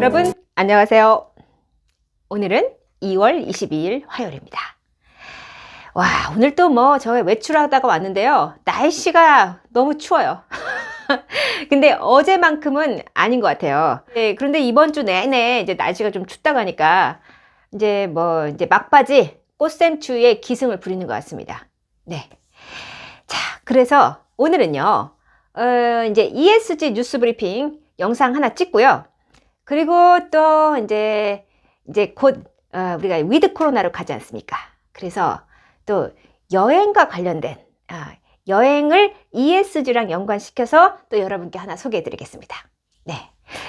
여러분 안녕하세요. 오늘은 2월 22일 화요일입니다. 와, 오늘 또 저 외출하다가 왔는데요. 날씨가 너무 추워요. 근데 어제만큼은 아닌 것 같아요. 네, 그런데 이번 주 내내 이제 날씨가 좀 춥다고 하니까 이제 막바지 꽃샘추위에 기승을 부리는 것 같습니다. 네. 자, 그래서 오늘은요, 이제 ESG 뉴스 브리핑 영상 하나 찍고요. 그리고 또 이제 곧 우리가 위드 코로나로 가지 않습니까? 그래서 또 여행과 관련된 여행을 ESG랑 연관시켜서 또 여러분께 하나 소개해 드리겠습니다. 네.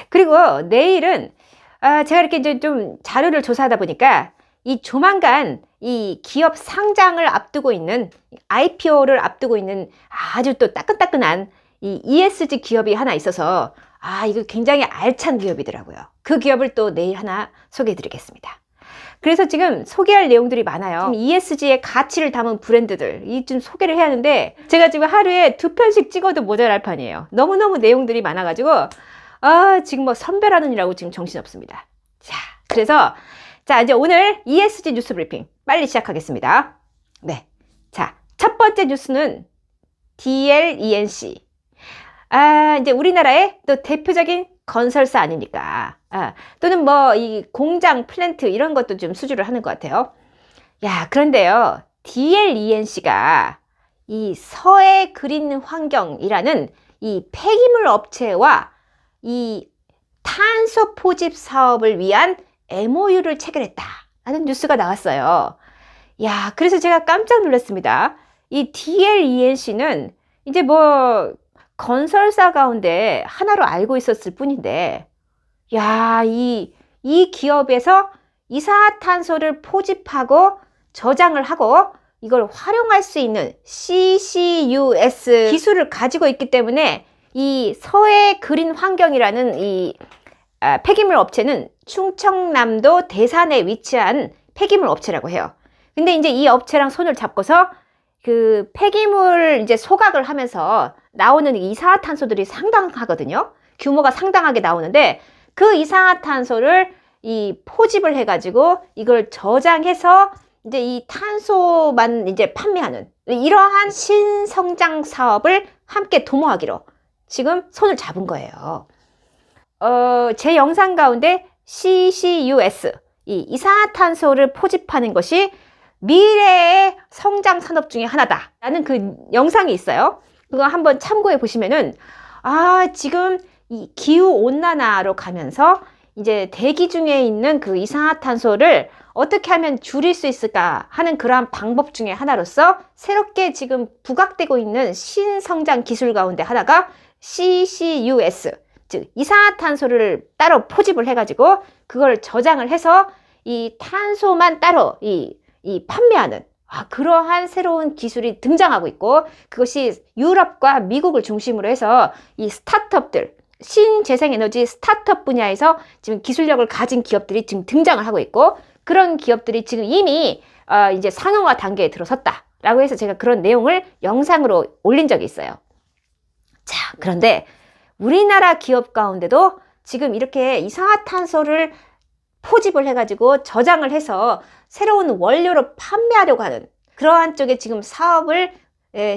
그리고 내일은 제가 이렇게 이제 좀 자료를 조사하다 보니까 이 조만간 이 기업 상장을 앞두고 있는 IPO를 앞두고 있는 아주 또 따끈따끈한 이 ESG 기업이 하나 있어서 이거 굉장히 알찬 기업이더라고요. 그 기업을 또 내일 하나 소개해 드리겠습니다. 그래서 지금 소개할 내용들이 많아요. 지금 ESG의 가치를 담은 브랜드들 좀 소개를 해야 하는데 제가 지금 하루에 2편씩 찍어도 모자랄 판이에요. 너무너무 내용들이 많아가지고 지금 선별하느라고 지금 정신없습니다. 자, 그래서 이제 오늘 ESG 뉴스 브리핑 빨리 시작하겠습니다. 네. 자, 첫 번째 뉴스는 DLENC. 이제 우리나라의 또 대표적인 건설사 아닙니까? 또는 이 공장, 플랜트 이런 것도 좀 수주를 하는 것 같아요. 야, 그런데요, DLENC가 이 서해 그린 환경이라는 이 폐기물 업체와 이 탄소 포집 사업을 위한 MOU를 체결했다라는 뉴스가 나왔어요. 야, 그래서 제가 깜짝 놀랐습니다. 이 DLENC는 이제 건설사 가운데 하나로 알고 있었을 뿐인데, 야, 이 기업에서 이산화탄소를 포집하고 저장을 하고 이걸 활용할 수 있는 CCUS 기술을 가지고 있기 때문에 이 서해 그린 환경이라는 이 폐기물 업체는 충청남도 대산에 위치한 폐기물 업체라고 해요. 근데 이제 이 업체랑 손을 잡고서 그 폐기물 이제 소각을 하면서 나오는 이산화탄소들이 상당하거든요. 규모가 상당하게 나오는데 그 이산화탄소를 이 포집을 해가지고 이걸 저장해서 이제 이 탄소만 이제 판매하는 이러한 신성장 사업을 함께 도모하기로 지금 손을 잡은 거예요. 제 영상 가운데 CCUS, 이 이산화탄소를 포집하는 것이 미래의 성장 산업 중에 하나다 라는 그 영상이 있어요. 그거 한번 참고해 보시면은 지금 이 기후 온난화로 가면서 이제 대기 중에 있는 그 이산화탄소를 어떻게 하면 줄일 수 있을까 하는 그러한 방법 중에 하나로서 새롭게 지금 부각되고 있는 신성장 기술 가운데 하나가 CCUS, 즉 이산화탄소를 따로 포집을 해가지고 그걸 저장을 해서 이 탄소만 따로 이 판매하는 그러한 새로운 기술이 등장하고 있고, 그것이 유럽과 미국을 중심으로 해서 이 스타트업들, 신재생에너지 스타트업 분야에서 지금 기술력을 가진 기업들이 지금 등장을 하고 있고, 그런 기업들이 지금 이미 이제 상용화 단계에 들어섰다라고 해서 제가 그런 내용을 영상으로 올린 적이 있어요. 자, 그런데 우리나라 기업 가운데도 지금 이렇게 이산화탄소를 포집을 해가지고 저장을 해서 새로운 원료로 판매하려고 하는 그러한 쪽에 지금 사업을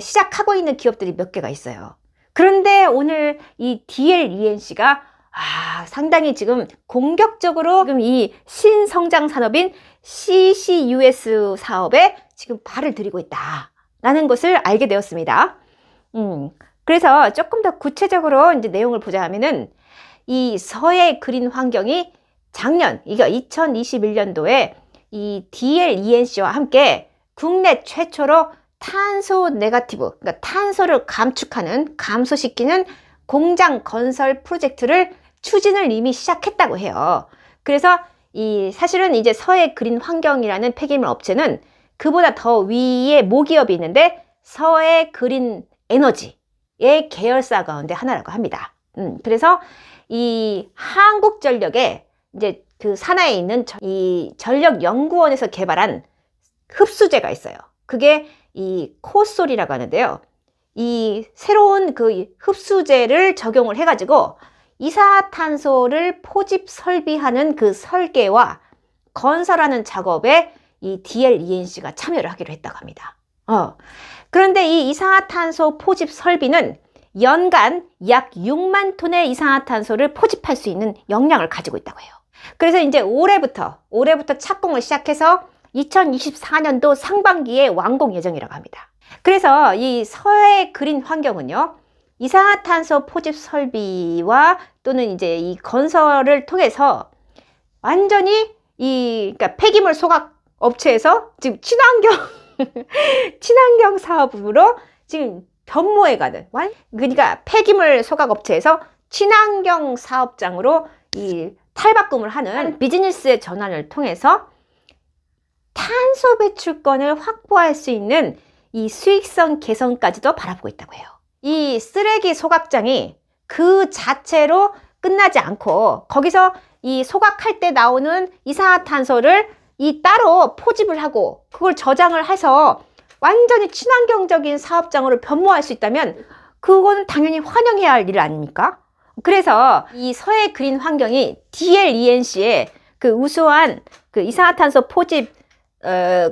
시작하고 있는 기업들이 몇 개가 있어요. 그런데 오늘 이 DLENC가 상당히 지금 공격적으로 지금 이 신성장 산업인 CCUS 사업에 지금 발을 들이고 있다라는 것을 알게 되었습니다. 그래서 조금 더 구체적으로 이제 내용을 보자 하면은 이 서해 그린 환경이 작년, 이게 2021년도에 이 DLENC와 함께 국내 최초로 탄소 네거티브, 그러니까 탄소를 감축하는, 감소시키는 공장 건설 프로젝트를 추진을 이미 시작했다고 해요. 그래서 사실은 이제 서해 그린 환경이라는 폐기물 업체는 그보다 더 위에 모기업이 있는데 서해 그린 에너지의 계열사 가운데 하나라고 합니다. 그래서 이 한국전력에 이제 그 산하에 있는 이 전력연구원에서 개발한 흡수제가 있어요. 그게 이 코솔이라고 하는데요. 이 새로운 그 흡수제를 적용을 해가지고 이산화탄소를 포집 설비하는 그 설계와 건설하는 작업에 이 DLENC가 참여를 하기로 했다고 합니다. 그런데 이 이산화탄소 포집 설비는 연간 약 6만 톤의 이산화탄소를 포집할 수 있는 역량을 가지고 있다고 해요. 그래서 이제 올해부터 착공을 시작해서 2024년도 상반기에 완공 예정이라고 합니다. 그래서 이 서해 그린 환경은요, 이산화탄소 포집 설비와 또는 이제 이 건설을 통해서 완전히 그러니까 폐기물 소각 업체에서 지금 친환경 사업으로 지금 변모해가는, 그러니까 폐기물 소각 업체에서 친환경 사업장으로 이 탈바꿈을 하는 비즈니스의 전환을 통해서 탄소 배출권을 확보할 수 있는 이 수익성 개선까지도 바라보고 있다고 해요. 이 쓰레기 소각장이 그 자체로 끝나지 않고 거기서 이 소각할 때 나오는 이산화탄소를 따로 포집을 하고 그걸 저장을 해서 완전히 친환경적인 사업장으로 변모할 수 있다면 그거는 당연히 환영해야 할 일 아닙니까? 그래서 이 서해 그린 환경이 DLENC의 그 우수한 그 이산화탄소 포집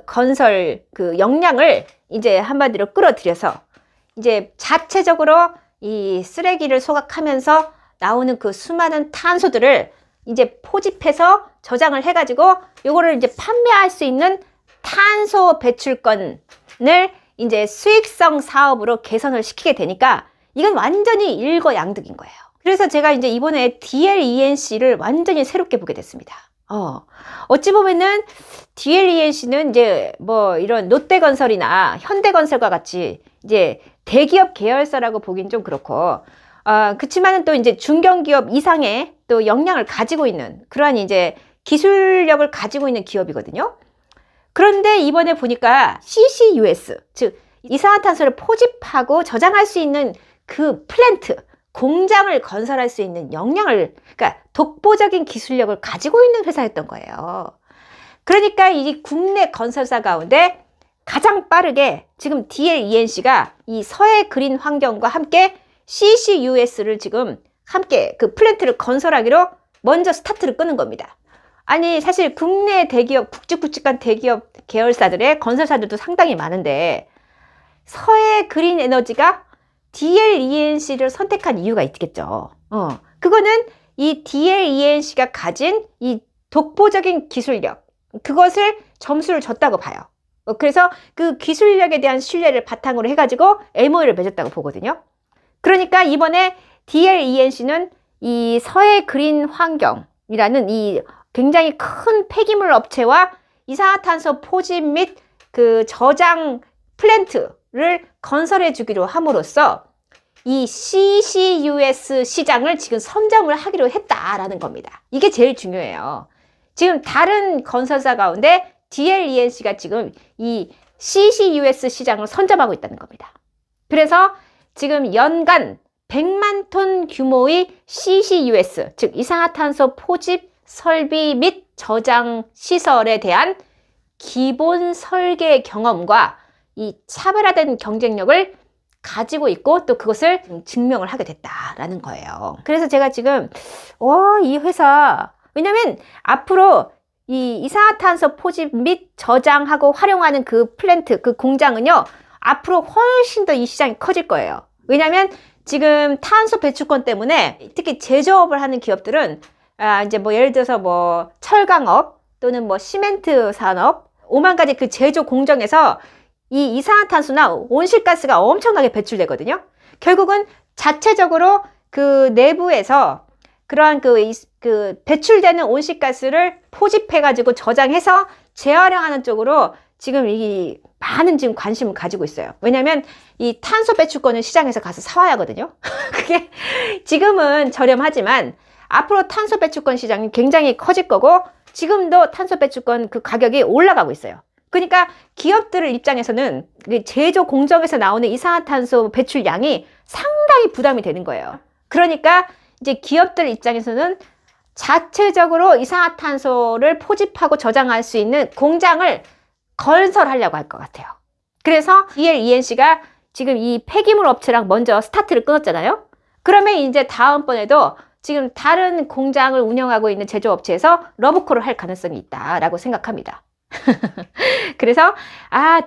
건설 그 역량을 이제 한마디로 끌어들여서 이제 자체적으로 이 쓰레기를 소각하면서 나오는 그 수많은 탄소들을 이제 포집해서 저장을 해가지고 요거를 이제 판매할 수 있는 탄소 배출권을 이제 수익성 사업으로 개선을 시키게 되니까 이건 완전히 일거양득인 거예요. 그래서 제가 이제 이번에 DLENC를 완전히 새롭게 보게 됐습니다. 어찌 보면은 DLENC는 이제 뭐 이런 롯데건설이나 현대건설과 같이 이제 대기업 계열사라고 보긴 좀 그렇고, 그치만은 또 이제 중견기업 이상의 또 역량을 가지고 있는 그러한 이제 기술력을 가지고 있는 기업이거든요. 그런데 이번에 보니까 CCUS, 즉 이산화탄소를 포집하고 저장할 수 있는 그 플랜트, 공장을 건설할 수 있는 역량을, 그러니까 독보적인 기술력을 가지고 있는 회사였던 거예요. 그러니까 이 국내 건설사 가운데 가장 빠르게 지금 DLENC가 이 서해 그린 환경과 함께 CCUS를 지금 함께 그 플랜트를 건설하기로 먼저 스타트를 끄는 겁니다. 아니 사실 국내 대기업, 굵직굵직한 대기업 계열사들의 건설사들도 상당히 많은데 서해 그린 에너지가 DLENC를 선택한 이유가 있겠죠. 그거는 이 DLENC가 가진 이 독보적인 기술력, 그것을 점수를 줬다고 봐요. 그래서 그 기술력에 대한 신뢰를 바탕으로 해가지고 MOU를 맺었다고 보거든요. 그러니까 이번에 DLENC는 이 서해 그린 환경이라는 이 굉장히 큰 폐기물 업체와 이산화탄소 포집 및 그 저장 플랜트를 건설해 주기로 함으로써 이 CCUS 시장을 지금 선점을 하기로 했다라는 겁니다. 이게 제일 중요해요. 지금 다른 건설사 가운데 DLENC가 지금 이 CCUS 시장을 선점하고 있다는 겁니다. 그래서 지금 연간 100만 톤 규모의 CCUS, 즉 이산화탄소 포집 설비 및 저장 시설에 대한 기본 설계 경험과 이 차별화된 경쟁력을 가지고 있고 또 그것을 증명을 하게 됐다라는 거예요. 그래서 제가 지금 이 회사, 왜냐면 앞으로 이 이산화탄소 포집 및 저장하고 활용하는 그 플랜트, 그 공장은요 앞으로 훨씬 더 이 시장이 커질 거예요. 왜냐면 지금 탄소 배출권 때문에 특히 제조업을 하는 기업들은 이제 뭐 예를 들어서 뭐 철강업 또는 뭐 시멘트 산업, 오만 가지 그 제조 공정에서 이 이산화탄소나 온실가스가 엄청나게 배출되거든요. 결국은 자체적으로 그 내부에서 그러한 그 배출되는 온실가스를 포집해가지고 저장해서 재활용하는 쪽으로 지금 이 많은 지금 관심을 가지고 있어요. 왜냐하면 이 탄소 배출권을 시장에서 가서 사와야 하거든요. 그게 지금은 저렴하지만 앞으로 탄소 배출권 시장이 굉장히 커질 거고 지금도 탄소 배출권 그 가격이 올라가고 있어요. 그러니까 기업들 입장에서는 제조 공정에서 나오는 이산화탄소 배출량이 상당히 부담이 되는 거예요. 그러니까 이제 기업들 입장에서는 자체적으로 이산화탄소를 포집하고 저장할 수 있는 공장을 건설하려고 할 것 같아요. 그래서 DLENC가 지금 이 폐기물 업체랑 먼저 스타트를 끊었잖아요. 그러면 이제 다음번에도 지금 다른 공장을 운영하고 있는 제조업체에서 러브콜을 할 가능성이 있다라고 생각합니다. 그래서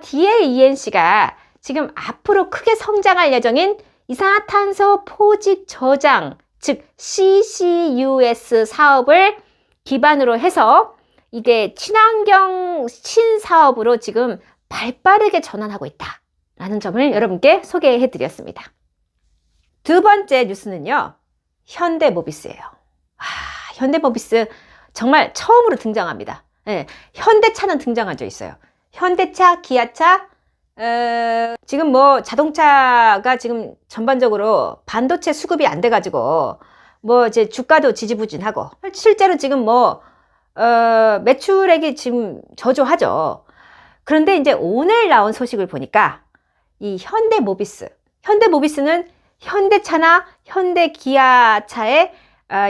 DLENC가 지금 앞으로 크게 성장할 예정인 이산화탄소 포집 저장, 즉 CCUS 사업을 기반으로 해서 이게 친환경 신사업으로 지금 발빠르게 전환하고 있다라는 점을 여러분께 소개해 드렸습니다. 두 번째 뉴스는요, 현대모비스예요. 현대모비스 정말 처음으로 등장합니다. 네, 현대차는 등장한 적 있어요. 현대차, 기아차, 지금 뭐 자동차가 지금 전반적으로 반도체 수급이 안 돼가지고 뭐 이제 주가도 지지부진하고 실제로 지금 뭐 매출액이 지금 저조하죠. 그런데 이제 오늘 나온 소식을 보니까 이 현대모비스는 현대차나 현대기아차의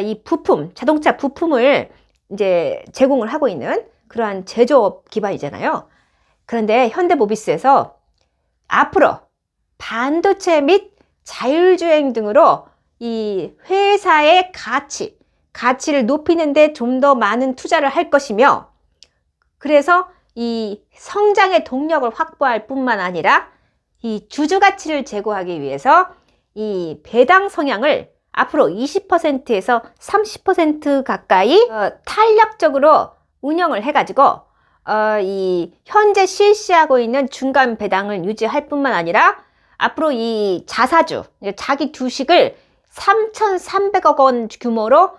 이 부품, 자동차 부품을 이제 제공을 하고 있는 그러한 제조업 기반이잖아요. 그런데 현대모비스에서 앞으로 반도체 및 자율주행 등으로 이 회사의 가치를 높이는데 좀 더 많은 투자를 할 것이며, 그래서 이 성장의 동력을 확보할 뿐만 아니라 이 주주가치를 제고하기 위해서 이 배당 성향을 앞으로 20%에서 30% 가까이 탄력적으로 운영을 해가지고 이 현재 실시하고 있는 중간 배당을 유지할 뿐만 아니라 앞으로 이 자사주, 자기 주식을 3,300억 원 규모로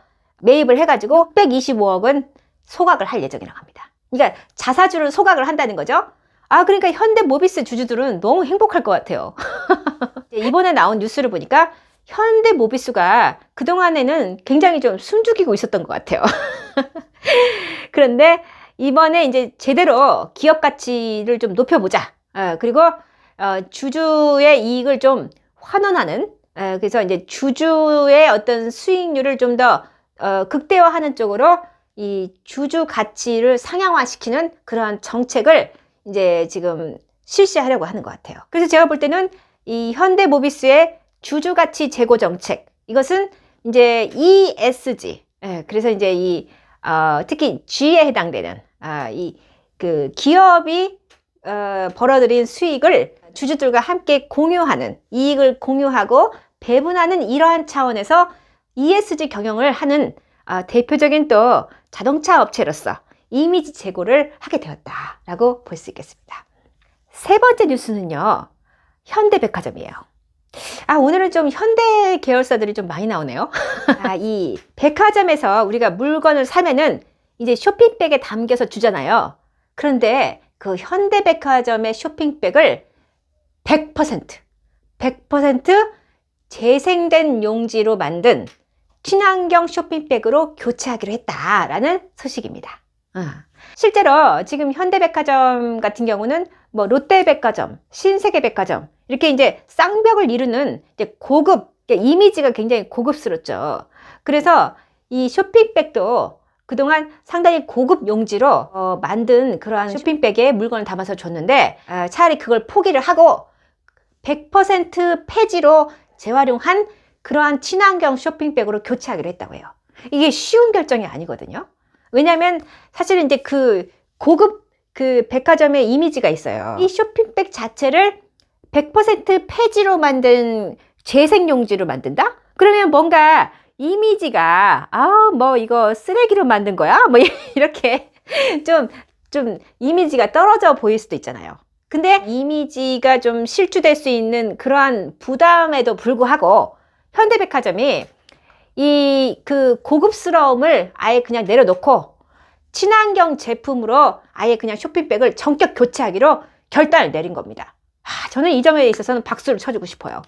매입을 해가지고 625억은 소각을 할 예정이라고 합니다. 그러니까 자사주를 소각을 한다는 거죠. 그러니까 현대모비스 주주들은 너무 행복할 것 같아요. 이번에 나온 뉴스를 보니까 현대모비스가 그동안에는 굉장히 좀 숨죽이고 있었던 것 같아요. 그런데 이번에 이제 제대로 기업 가치를 좀 높여보자. 그리고 주주의 이익을 좀 환원하는, 그래서 이제 주주의 어떤 수익률을 좀 더 극대화하는 쪽으로 이 주주 가치를 상향화시키는 그러한 정책을 이제 지금 실시하려고 하는 것 같아요. 그래서 제가 볼 때는 이 현대모비스의 주주가치 제고 정책, 이것은 이제 ESG, 그래서 이제 이 특히 G에 해당되는 그 기업이 벌어들인 수익을 주주들과 함께 공유하는, 이익을 공유하고 배분하는 이러한 차원에서 ESG 경영을 하는 대표적인 또 자동차 업체로서 이미지 제고를 하게 되었다라고 볼 수 있겠습니다. 세 번째 뉴스는요, 현대백화점이에요. 오늘은 좀 현대 계열사들이 좀 많이 나오네요. 이 백화점에서 우리가 물건을 사면은 이제 쇼핑백에 담겨서 주잖아요. 그런데 그 현대백화점의 쇼핑백을 100% 재생된 용지로 만든 친환경 쇼핑백으로 교체하기로 했다라는 소식입니다. 실제로 지금 현대백화점 같은 경우는 뭐 롯데백화점, 신세계백화점 이렇게 이제 쌍벽을 이루는 이제 고급, 이미지가 굉장히 고급스럽죠. 그래서 이 쇼핑백도 그동안 상당히 고급 용지로 만든 그러한 쇼핑백에 물건을 담아서 줬는데 차라리 그걸 포기를 하고 100% 폐지로 재활용한 그러한 친환경 쇼핑백으로 교체하기로 했다고 해요. 이게 쉬운 결정이 아니거든요. 왜냐하면 사실은 이제 그 고급 그 백화점의 이미지가 있어요. 이 쇼핑백 자체를 100% 폐지로 만든 재생용지로 만든다? 그러면 뭔가 이미지가 뭐 이거 쓰레기로 만든 거야? 뭐 이렇게 좀 이미지가 떨어져 보일 수도 있잖아요. 근데 이미지가 좀 실추될 수 있는 그러한 부담에도 불구하고 현대백화점이 이 그 고급스러움을 아예 그냥 내려놓고 친환경 제품으로 아예 그냥 쇼핑백을 전격 교체하기로 결단을 내린 겁니다. 저는 이 점에 있어서는 박수를 쳐주고 싶어요.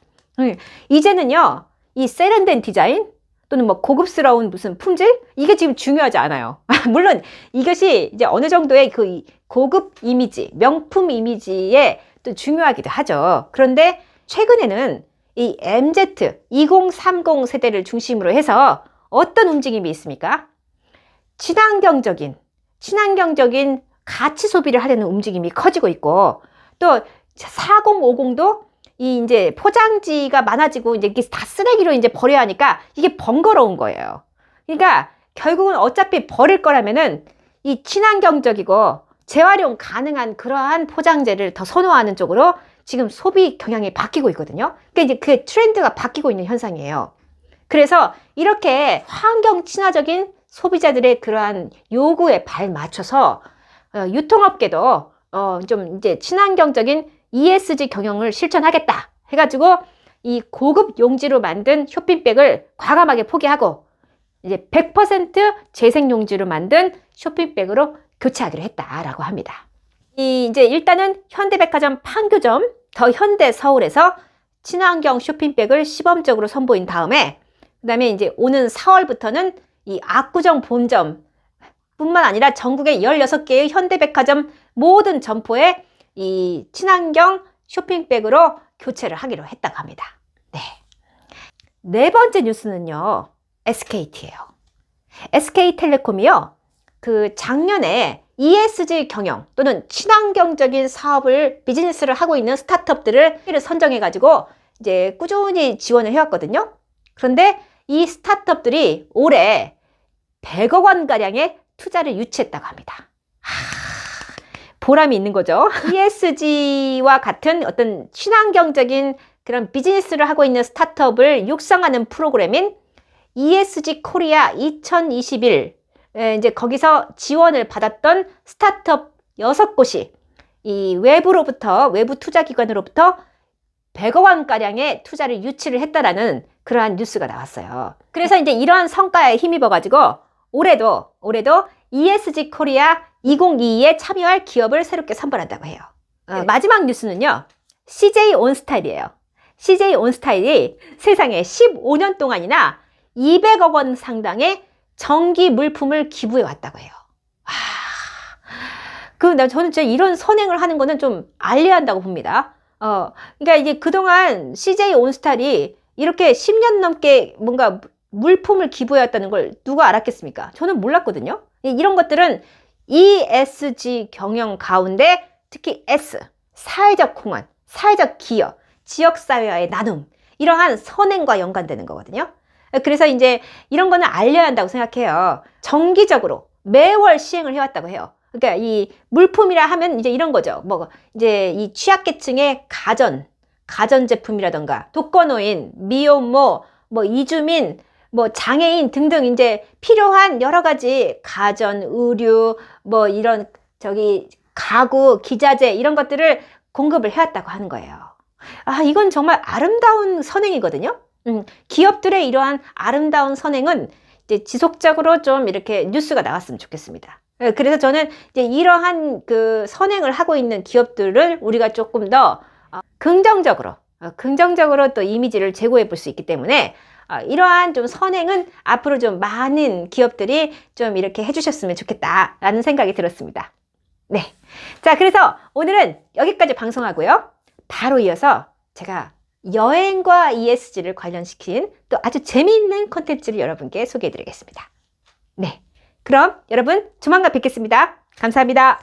이제는요, 이 세련된 디자인 또는 뭐 고급스러운 무슨 품질, 이게 지금 중요하지 않아요. 물론 이것이 이제 어느 정도의 그 고급 이미지, 명품 이미지에 또 중요하기도 하죠. 그런데 최근에는 이 MZ 2030 세대를 중심으로 해서 어떤 움직임이 있습니까? 친환경적인 가치 소비를 하려는 움직임이 커지고 있고, 또 4050도 이 이제 포장지가 많아지고 이제 이게 다 쓰레기로 이제 버려야 하니까 이게 번거로운 거예요. 그러니까 결국은 어차피 버릴 거라면은 이 친환경적이고 재활용 가능한 그러한 포장재를 더 선호하는 쪽으로 지금 소비 경향이 바뀌고 있거든요. 그러니까 이제 그 트렌드가 바뀌고 있는 현상이에요. 그래서 이렇게 환경 친화적인 소비자들의 그러한 요구에 발맞춰서 유통업계도 좀 이제 친환경적인 ESG 경영을 실천하겠다 해가지고 이 고급 용지로 만든 쇼핑백을 과감하게 포기하고 이제 100% 재생 용지로 만든 쇼핑백으로 교체하기로 했다라고 합니다. 이제 일단은 현대백화점 판교점 더 현대 서울에서 친환경 쇼핑백을 시범적으로 선보인 다음에 그다음에 이제 오는 4월부터는 이 압구정 본점 뿐만 아니라 전국의 16개의 현대백화점 모든 점포에 이 친환경 쇼핑백으로 교체를 하기로 했다고 합니다. 네. 네 번째 뉴스는요, SKT예요. SK텔레콤이요, 그 작년에 ESG 경영 또는 친환경적인 사업을 비즈니스를 하고 있는 스타트업들을 선정해가지고 이제 꾸준히 지원을 해왔거든요. 그런데 이 스타트업들이 올해 100억 원가량의 투자를 유치했다고 합니다. 보람이 있는 거죠. ESG와 같은 어떤 친환경적인 그런 비즈니스를 하고 있는 스타트업을 육성하는 프로그램인 ESG 코리아 2021, 이제 거기서 지원을 받았던 스타트업 6곳이 이 외부 투자기관으로부터 100억 원가량의 투자를 유치를 했다라는 그러한 뉴스가 나왔어요. 그래서 이제 이러한 성과에 힘입어가지고 올해도 ESG 코리아 2022에 참여할 기업을 새롭게 선발한다고 해요. 마지막 뉴스는요, CJ 온스타일이에요. CJ 온스타일이 세상에 15년 동안이나 200억 원 상당의 전기 물품을 기부해 왔다고 해요. 저는 진짜 이런 선행을 하는 거는 좀 알려야 한다고 봅니다. 그러니까 이게 그동안 CJ 온스타일이 이렇게 10년 넘게 뭔가 물품을 기부해 왔다는 걸 누가 알았겠습니까? 저는 몰랐거든요. 이런 것들은 ESG 경영 가운데 특히 S, 사회적 공헌, 사회적 기여, 지역사회와의 나눔, 이러한 선행과 연관되는 거거든요. 그래서 이제 이런 거는 알려야 한다고 생각해요. 정기적으로 매월 시행을 해왔다고 해요. 그러니까 이 물품이라 하면 이제 이런 거죠. 뭐 이제 이 취약계층의 가전제품이라던가 독거노인, 미혼모, 뭐 이주민, 뭐 장애인 등등 이제 필요한 여러 가지 가전, 의류, 뭐 이런 가구, 기자재 이런 것들을 공급을 해왔다고 하는 거예요. 이건 정말 아름다운 선행이거든요. 기업들의 이러한 아름다운 선행은 이제 지속적으로 좀 이렇게 뉴스가 나왔으면 좋겠습니다. 그래서 저는 이제 이러한 그 선행을 하고 있는 기업들을 우리가 조금 더 긍정적으로 또 이미지를 제고해 볼 수 있기 때문에 이러한 좀 선행은 앞으로 좀 많은 기업들이 좀 이렇게 해주셨으면 좋겠다라는 생각이 들었습니다. 네. 자, 그래서 오늘은 여기까지 방송하고요. 바로 이어서 제가 여행과 ESG를 관련시킨 또 아주 재미있는 콘텐츠를 여러분께 소개해 드리겠습니다. 네. 그럼 여러분 조만간 뵙겠습니다. 감사합니다.